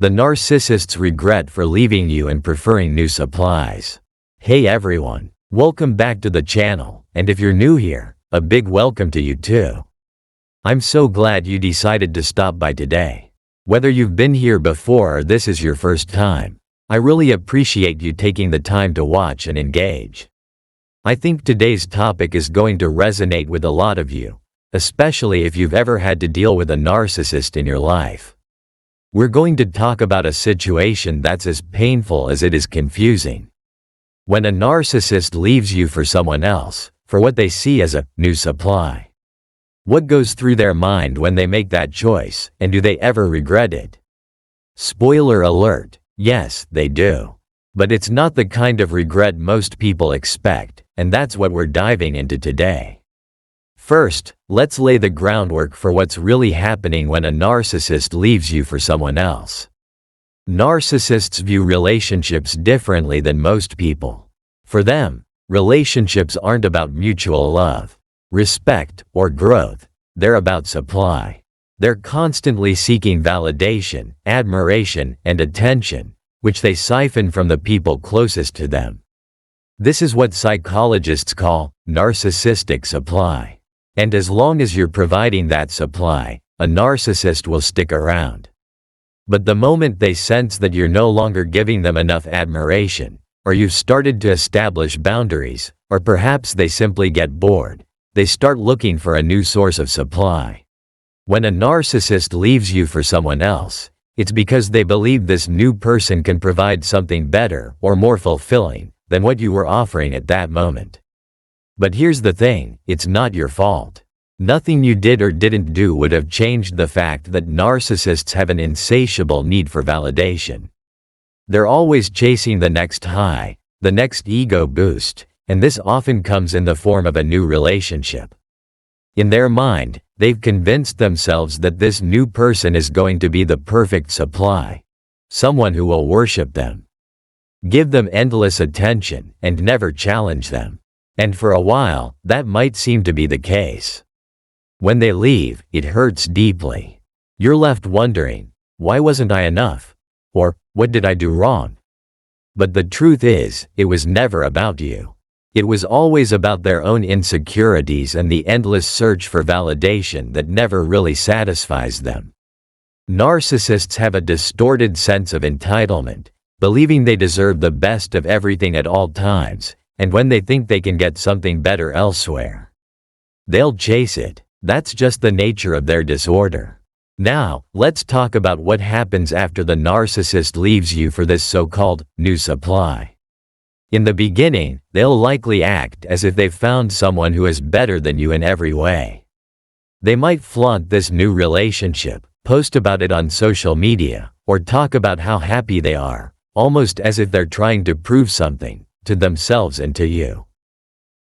The narcissists regret for leaving you and preferring new supplies. Hey everyone, welcome back to the channel, and if you're new here, a big welcome to you too. I'm so glad you decided to stop by today. Whether you've been here before or this is your first time, I really appreciate you taking the time to watch and engage. I think today's topic is going to resonate with a lot of you, especially if you've ever had to deal with a narcissist in your life. We're going to talk about a situation that's as painful as it is confusing. When a narcissist leaves you for someone else, for what they see as a new supply. What goes through their mind when they make that choice, and do they ever regret it? Spoiler alert, yes, they do. But it's not the kind of regret most people expect, and that's what we're diving into today. First, let's lay the groundwork for what's really happening when a narcissist leaves you for someone else. Narcissists view relationships differently than most people. For them, relationships aren't about mutual love, respect, or growth. They're about supply. They're constantly seeking validation, admiration, and attention, which they siphon from the people closest to them. This is what psychologists call narcissistic supply. And as long as you're providing that supply, a narcissist will stick around. But the moment they sense that you're no longer giving them enough admiration, or you've started to establish boundaries, or perhaps they simply get bored, they start looking for a new source of supply. When a narcissist leaves you for someone else, it's because they believe this new person can provide something better or more fulfilling than what you were offering at that moment. But here's the thing, it's not your fault. Nothing you did or didn't do would have changed the fact that narcissists have an insatiable need for validation. They're always chasing the next high, the next ego boost, and this often comes in the form of a new relationship. In their mind, they've convinced themselves that this new person is going to be the perfect supply. Someone who will worship them, give them endless attention, and never challenge them. And for a while, that might seem to be the case. When they leave, it hurts deeply. You're left wondering, why wasn't I enough? Or, what did I do wrong? But the truth is, it was never about you. It was always about their own insecurities and the endless search for validation that never really satisfies them. Narcissists have a distorted sense of entitlement, believing they deserve the best of everything at all times, and when they think they can get something better elsewhere, they'll chase it. That's just the nature of their disorder. Now, let's talk about what happens after the narcissist leaves you for this so-called new supply. In the beginning, they'll likely act as if they've found someone who is better than you in every way. They might flaunt this new relationship, post about it on social media, or talk about how happy they are, almost as if they're trying to prove something to themselves and to you.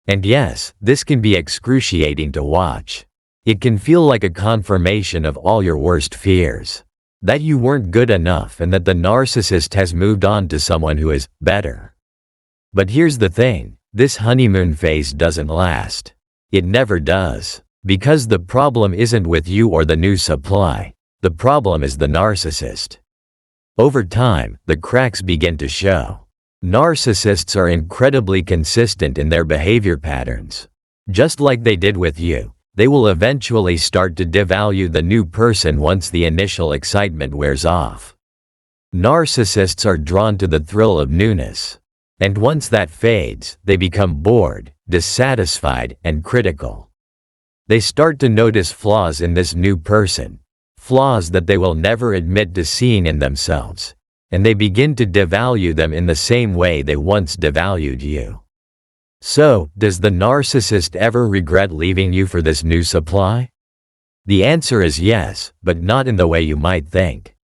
And yes, this can be excruciating to watch. It can feel like a confirmation of all your worst fears. That you weren't good enough and that the narcissist has moved on to someone who is better. But here's the thing, this honeymoon phase doesn't last. It never does. Because the problem isn't with you or the new supply. The problem is the narcissist. Over time, the cracks begin to show. Narcissists are incredibly consistent in their behavior patterns. Just like they did with you, they will eventually start to devalue the new person once the initial excitement wears off. Narcissists are drawn to the thrill of newness. And once that fades, they become bored, dissatisfied, and critical. They start to notice flaws in this new person, flaws that they will never admit to seeing in themselves. And they begin to devalue them in the same way they once devalued you. So, does the narcissist ever regret leaving you for this new supply? The answer is yes, but not in the way you might think.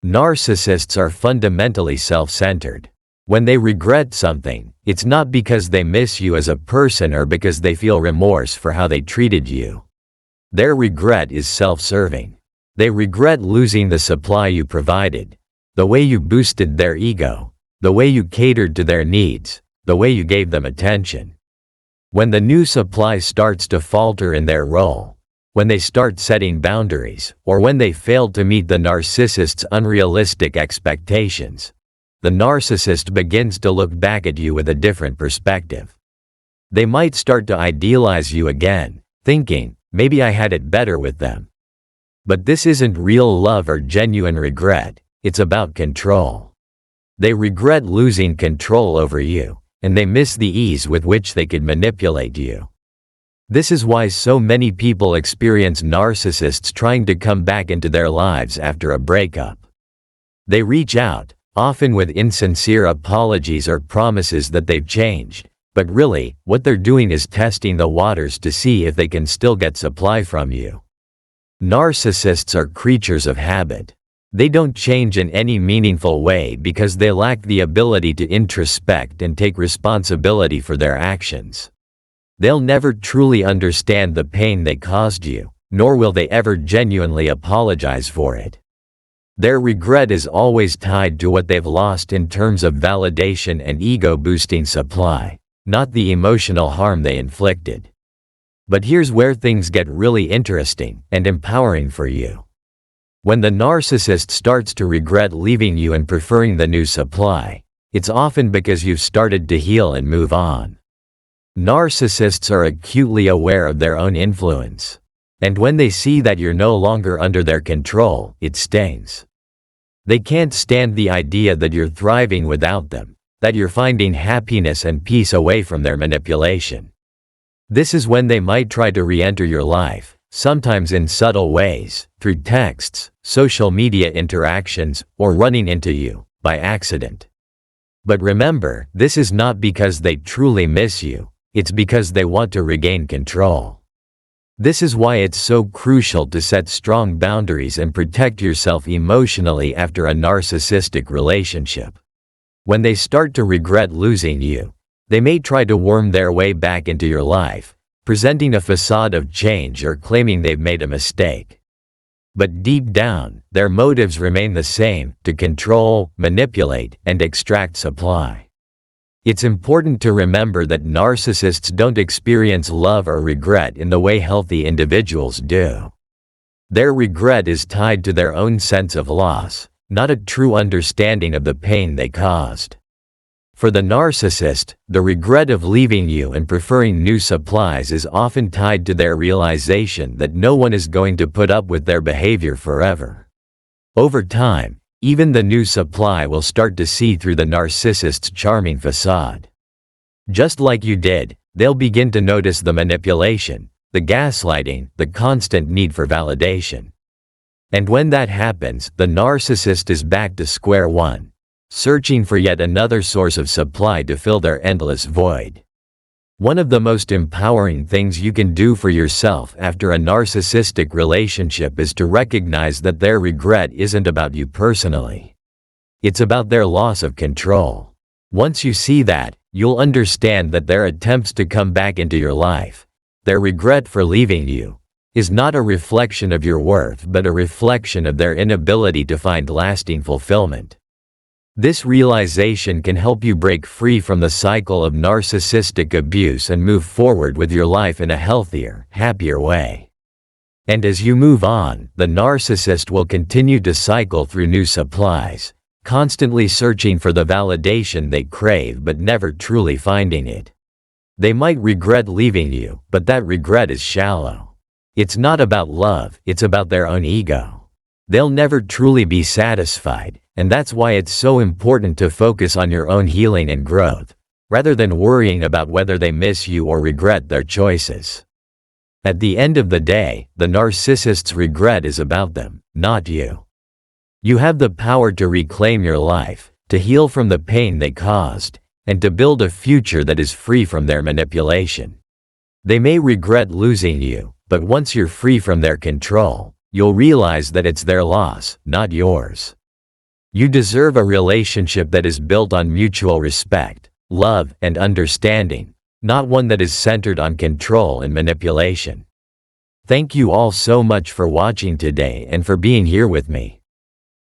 Narcissists are fundamentally self-centered. When they regret something, it's not because they miss you as a person or because they feel remorse for how they treated you. Their regret is self-serving. They regret losing the supply you provided, the way you boosted their ego, the way you catered to their needs, the way you gave them attention. When the new supply starts to falter in their role, when they start setting boundaries, or when they fail to meet the narcissist's unrealistic expectations, the narcissist begins to look back at you with a different perspective. They might start to idealize you again, thinking, maybe I had it better with them. But this isn't real love or genuine regret, it's about control. They regret losing control over you, and they miss the ease with which they could manipulate you. This is why so many people experience narcissists trying to come back into their lives after a breakup. They reach out, often with insincere apologies or promises that they've changed, but really, what they're doing is testing the waters to see if they can still get supply from you. Narcissists are creatures of habit. They don't change in any meaningful way because they lack the ability to introspect and take responsibility for their actions. They'll never truly understand the pain they caused you, nor will they ever genuinely apologize for it. Their regret is always tied to what they've lost in terms of validation and ego-boosting supply, not the emotional harm they inflicted. But here's where things get really interesting and empowering for you. When the narcissist starts to regret leaving you and preferring the new supply, it's often because you've started to heal and move on. Narcissists are acutely aware of their own influence. And when they see that you're no longer under their control, it stings. They can't stand the idea that you're thriving without them, that you're finding happiness and peace away from their manipulation. This is when they might try to re-enter your life, sometimes in subtle ways, through texts, social media interactions, or running into you, by accident. But remember, this is not because they truly miss you. It's because they want to regain control. This is why it's so crucial to set strong boundaries and protect yourself emotionally after a narcissistic relationship. When they start to regret losing you, they may try to worm their way back into your life, presenting a facade of change or claiming they've made a mistake. But deep down, their motives remain the same: to control, manipulate, and extract supply. It's important to remember that narcissists don't experience love or regret in the way healthy individuals do. Their regret is tied to their own sense of loss, not a true understanding of the pain they caused. For the narcissist, the regret of leaving you and preferring new supplies is often tied to their realization that no one is going to put up with their behavior forever. Over time, even the new supply will start to see through the narcissist's charming facade. Just like you did, they'll begin to notice the manipulation, the gaslighting, the constant need for validation. And when that happens, the narcissist is back to square one, searching for yet another source of supply to fill their endless void. One of the most empowering things you can do for yourself after a narcissistic relationship is to recognize that their regret isn't about you personally. It's about their loss of control. Once you see that, you'll understand that their attempts to come back into your life, their regret for leaving you, is not a reflection of your worth but a reflection of their inability to find lasting fulfillment. This realization can help you break free from the cycle of narcissistic abuse and move forward with your life in a healthier, happier way. And as you move on, the narcissist will continue to cycle through new supplies, constantly searching for the validation they crave but never truly finding it. They might regret leaving you, but that regret is shallow. It's not about love, it's about their own ego. They'll never truly be satisfied, and that's why it's so important to focus on your own healing and growth, rather than worrying about whether they miss you or regret their choices. At the end of the day, the narcissist's regret is about them, not you. You have the power to reclaim your life, to heal from the pain they caused, and to build a future that is free from their manipulation. They may regret losing you, but once you're free from their control, you'll realize that it's their loss, not yours. You deserve a relationship that is built on mutual respect, love, and understanding, not one that is centered on control and manipulation. Thank you all so much for watching today and for being here with me.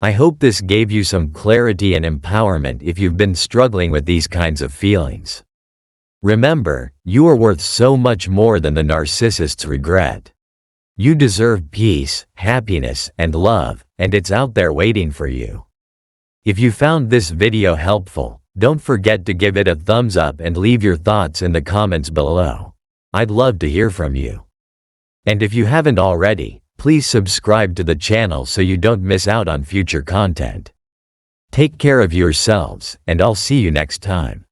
I hope this gave you some clarity and empowerment if you've been struggling with these kinds of feelings. Remember, you are worth so much more than the narcissist's regret. You deserve peace, happiness, and love, and it's out there waiting for you. If you found this video helpful, don't forget to give it a thumbs up and leave your thoughts in the comments below. I'd love to hear from you. And if you haven't already, please subscribe to the channel so you don't miss out on future content. Take care of yourselves, and I'll see you next time.